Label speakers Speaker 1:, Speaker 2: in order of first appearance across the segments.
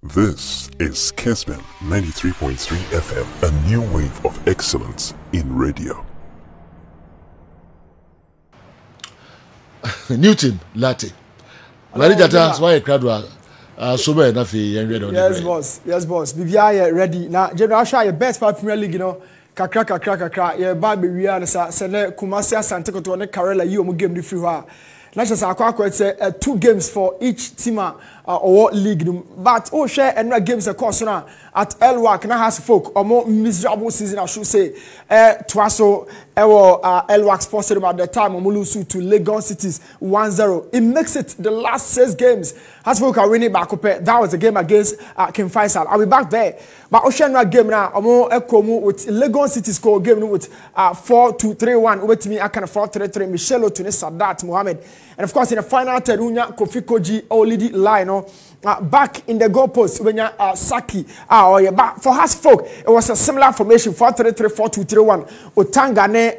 Speaker 1: This is Kessben 93.3 FM, a new wave of excellence in radio.
Speaker 2: Newton Lartey. That's why a crowd was so bad enough.
Speaker 3: Yes, boss. Yes, boss. BBI ready. Now, General Shah, your best part Premier League, you know. Kakra. Your baby, we are Sene Kumasi Santico to a Karela, you game the free. Not just a 2 games for each team or league. But share and games across at Elwak now has folk or more miserable season, I should say. Twaso Elwak Sports Stadium at the time Omulusu to Legon Cities 1-0. It makes it the last 6 games. Has folk are winning back up. That was a game against King Faisal. I'll be back there. But Ocean game now, Omo Ekomu with Legon City score game with 4-2-3-1 over to me. I can 4-3-3. Michelle Otune Sadat Mohammed. And of course, in the final Terunya Kofi Koji Olidi line, back in the goalpost when you Saki but for us folk, it was a similar formation 4-3-3, 4-2-3-1. Otanga ne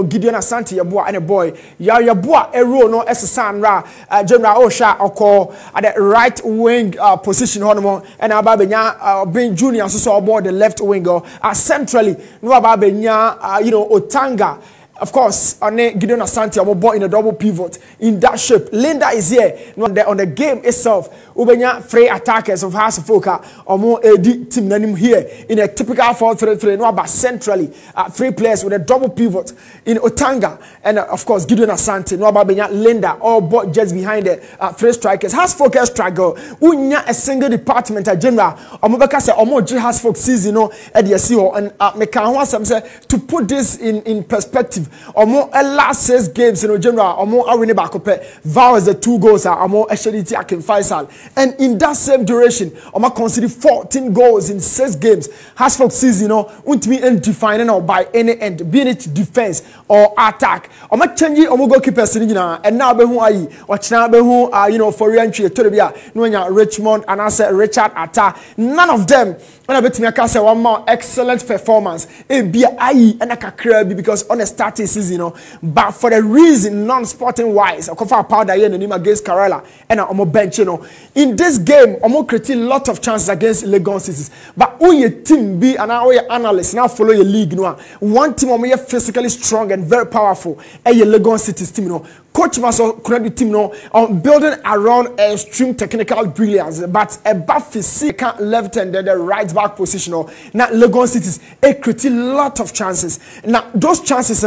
Speaker 3: Gideon Asante Yabua and a boy. Yabua Ero no Esan Ra General Osha Oko at the right wing position Honomo and Ababenya being junior so aboard the left winger centrally no Ababenya Otanga. Of course, Gideon Asante are born in a double pivot in that shape. Linda is here on the game itself. Ubenya free attackers of House of Foka or more AD team nanim here in a typical 4-3-3. No, but centrally 3 players with a double pivot in Otanga and of course Gideon Asante. No, about Linda all but just behind the 3 strikers. House Foka struggle. Unya a single department at general. Omobeka say omo J House Foka season no EDSO and Mekanwa some say to put this in perspective. Omo last 6 games general omo awini back up vows the 2 goals are omo actually King Faisal and in that same duration omo consider 14 goals in 6 games has for season untimi and defining or by any end being it defense or attack omo change omo goalkeepers and now be who ayi or china be who for entry to be no Richmond and I said Richard Atta none of them and I bet me I can say one more excellent performance be ayi and kakra because on a starting season but for the reason non-sporting wise I cover powder here in the against Kerala and I'm bench in this game I'm creating a lot of chances against Legon Cities but who your team be and how your analysts now follow your league one team physically strong and very powerful and your Legon Cities team Coach Maso credit team on building around extreme technical brilliance, but above physical left and the right back position. Now Legon Cities create a lot of chances. Now those chances,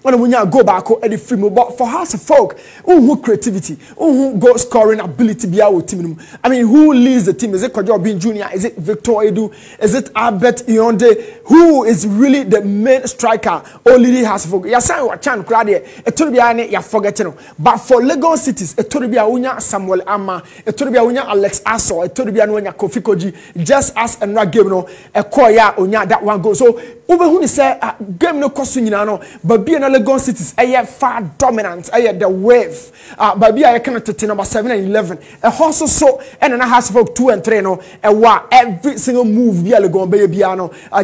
Speaker 3: when you go back at the free but for House of Folk, who creativity, who goal scoring ability be our team. I mean, who leads the team? Is it Kojo Bin Jr.? Is it Victor Edu? Is it Albert Ionde? Who is really the main striker? Only House of Folk. Yasan Wachan Krade. It told me you forgetting. But for Legon Cities, it told me Unya Samuel Amma, it told me Unya Alex Asso, it told me Unya Kofi Koji, just as and game a Koya Unya that one goes. So Ube who say game no costume but being a Legon Cities far dominant, the wave. But be I cannot take number 7 and 11. A horse so and then I has for 2 and 3 every single move be a Legon baby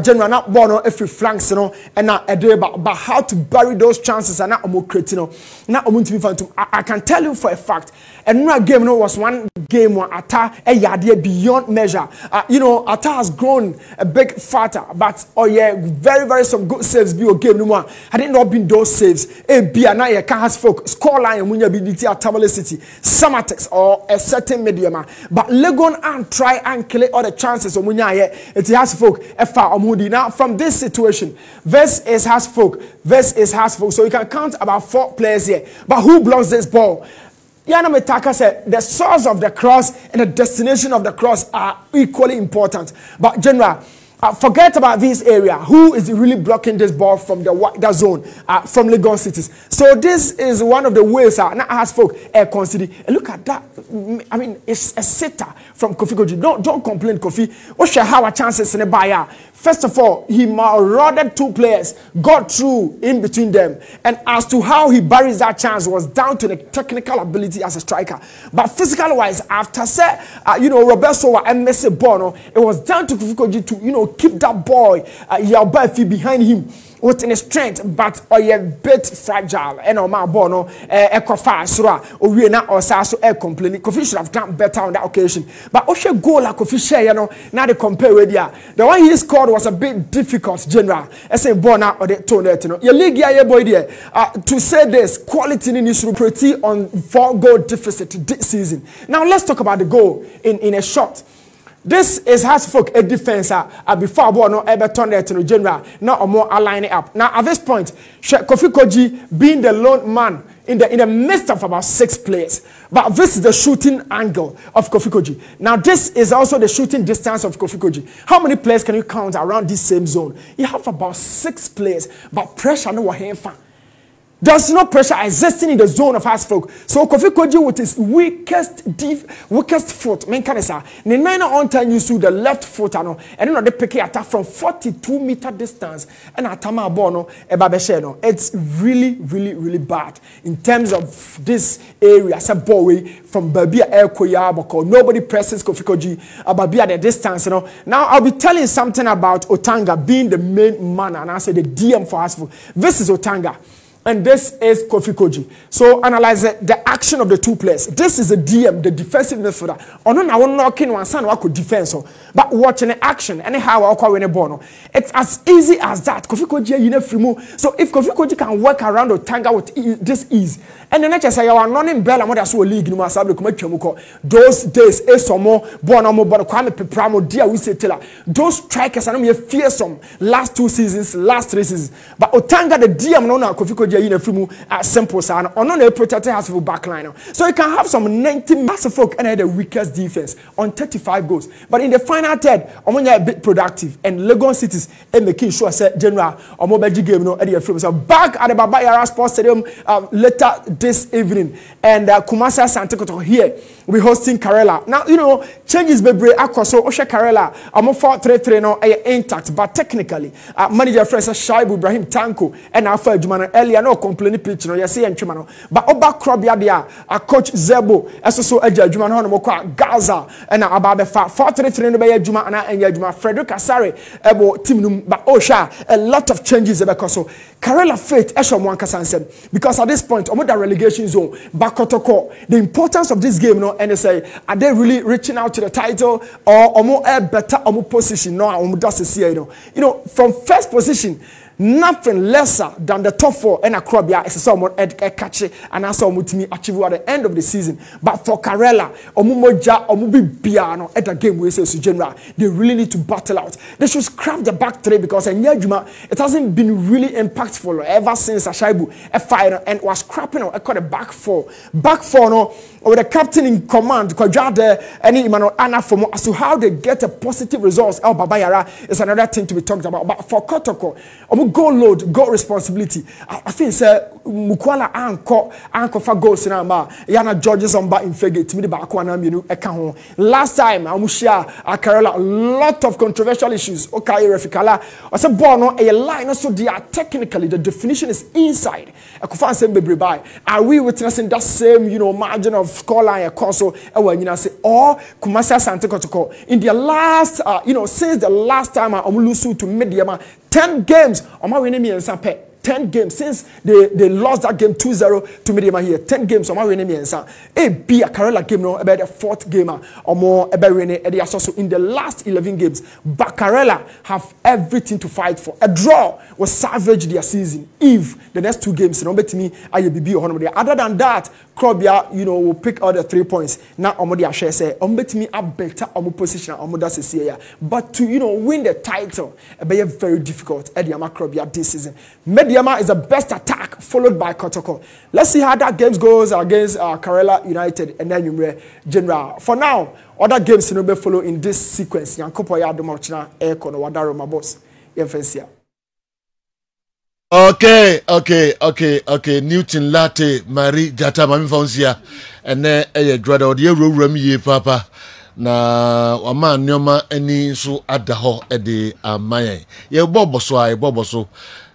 Speaker 3: general not born every flanks and not a day but how to bury those chances and not more creating now I can tell you for a fact and no game was one game where Atta beyond measure. Atta has grown a big fatter, but very some good saves be a game no more. Had it not been those saves, be a night has folk scoreline when you be at Tamale City, Samatex or a certain medium. But Legon and try and kill all the chances of Munya it has folk FR Omudi. Now from this situation, this is has folk, so you can count about 4 players here. But who blocks this ball? Yana Metaka said the source of the cross and the destination of the cross are equally important. But General, forget about this area. Who is really blocking this ball from the wider zone from Legon Cities? So this is one of the ways now has folk consider. Look at that. I mean, it's a sitter from Kofi Koji. Don't complain, Kofi. What's your how chances in the buyer? First of all, he marauded 2 players, got through in between them. And as to how he buries that chance was down to the technical ability as a striker. But physical wise, after Roberto and Messi Bono, it was down to Kofi Koji to, keep that boy, Yalbafi behind him. with in strength, but a bit fragile. And on my bono, Ekofa, Sura, Oriana, or Sasso, complaining. Kofi should have done better on that occasion. But Osha goal like Kofi share, you know, now they compare with ya. The one he scored was a bit difficult, general. I say, Bona or the tone, you know. Your league, yeah, boy, there. To say this, quality in this pretty on 4-goal deficit this season. Now, let's talk about the goal in a shot. This is Hasfolk a defense before ball no ever turn there to general now or more aligning up. Now at this point, Kofi Koji being the lone man in the midst of about 6 players. But this is the shooting angle of Kofi Koji. Now this is also the shooting distance of Kofi Koji. How many players can you count around this same zone? You have about 6 players, but pressure no one fan. There's no pressure existing in the zone of Hasfolk. So Kofi Koji with his weakest foot, main canisa, the 9 on time you see the left foot and then they pick attack from 42-meter distance and atama bono ebabesheno. It's really bad in terms of this area. It's a boy from Babia Air Koyaboko. Nobody presses Kofi Koji Babia the distance. You know. Now I'll be telling something about Otanga being the main man, and I say the DM for Hasfolk. This is Otanga. And this is Kofi Koji. So analyze the action of the 2 players. This is a DM, the defensive midfielder. Ono na won knocking one son wako defense. But watching the action, anyhow wako win a bono. It's as easy as that. Kofi Koji you free move. So if Kofi Koji can work around Otanga with this ease, and then I say you are non bell and so league no masabe kuma twamuko. Those days esomo bono mo bono kwame pepramo dia we say tell. Those strikers are no fearsome last 2 seasons, last 3 seasons. But Otanga the DM no na Kofi Koji in a free simple sound on a protected house for backline. So you can have some 90 massive folk and the weakest defense on 35 goals. But in the final third, I'm a bit productive and Legon cities and making sure say general or mobile game no at free. So back at the Baba Yara Sports Stadium later this evening, and Kumasi Santekoto here we hosting Karela. Now you know changes bebre akoso Osha Karela. I'm 4-3-3 no intact, but technically manager friend Shaibu Ibrahim Tanko and Alpha Jumana earlier no complaining pitch no yesi entwema no but oba krobia dia a coach Zebo eso eja adwuma no no kwa Gaza and ababe fa 4-3-3 no be adwuma ana enya adwuma Frederick Asare ebo team no but Osha a lot of changes because so Karela Faith esho mo ankasa nsem because at this point omo da relegation zone bakotoko the importance of this game no and they say are they really reaching out to the title or omo better omo position no omo da se you know from first position nothing lesser than the top 4 and a Krobia is someone catch and also mutimi achieve at the end of the season. But for Karela, Omumoja, Omubi Biano at the game we say to general, they really need to battle out. They should scrap the back 3 because in Yajuma, it hasn't been really impactful ever since Ashaibu a fighter and was scrapping out the back 4. Back 4 no with the captain in command, Kojade, any Imano Anafomo as to how they get a positive results. El Babayara is another thing to be talked about. But for Kotoko, goal load, goal responsibility. I think Mukwala anko for goals in Amba. Yana Georges on back in Fegate, Midi Bakwana Minu Ekahon. Last time, Amushia, Karela, a lot of controversial issues. Okay, Refikala. I said, Bono, a line also they are technically the definition is inside. Akufan Sembe by. Are we witnessing that same, margin of scoreline console? Say, or Kumasi Santekoto in their last, since the last time Omulusu to Mediama. 10 games. Oma winning me and Sampe. 10 games since they lost that game 2-0 to Mediama here. 10 games. Oma winning me and Sam. A Karela game no about the 4th game or more about winning. They are also in the last 11 games. But Karela have everything to fight for. A draw was savage their season. If the next 2 games, no bet me IBB or one. Other than that, Krobia, will pick out the 3 points. Now Omodi Ashe say, bet me a better position Omoda Sesia. But to win the title, it be very difficult at the Krobia this season. Mediama is the best attack, followed by Kotoko. Let's see how that game goes against Karela United and then General. For now, other games will be follow in this sequence. Yankopo ya Domochina Eko no Wadaro Mabos. Yefensia.
Speaker 2: Okay. Newton Lartey, Marie Jata, Mami Fonsia, and then a dread ye room ye papa. Na wama nyoma eni so adaho ede amaye. Ye boboso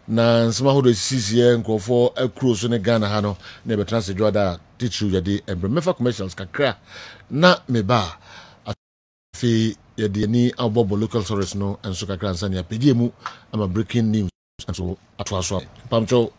Speaker 2: na nsema hodo sisi ye nkofo akro so ne Ghana ha no na be transit joda teacher yade embre mefa commercials kakra na meba afi yade ni abobo local source no enso kakra nsa ne apedie mu ama breaking news. nso atoa so pamcho